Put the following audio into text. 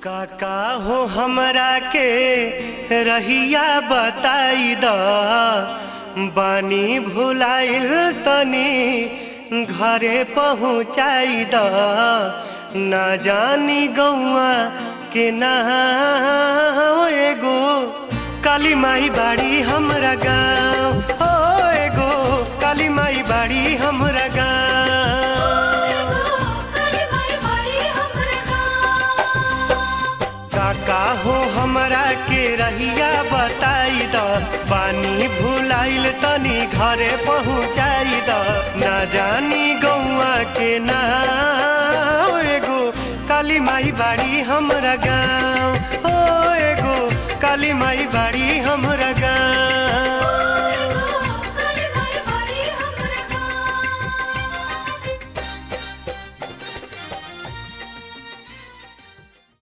काका हो हमरा के रहिया बताई द बानी भुलाइल तनी घरे पहुँचाई द ना जानी गौआ के ना एगो काली माई बाड़ी हमरा गाँव हो एगो काली माई बाड़ी हमरा गाँव। काका हो हमरा के रहिया बताई द बानी भुलाइल तनी घरे पहुँचाई द ना जानी गौआ के ना एगो काली माई बाड़ी हमरा गाँव हो एगो काली माई बाड़ी हमरा गाँव।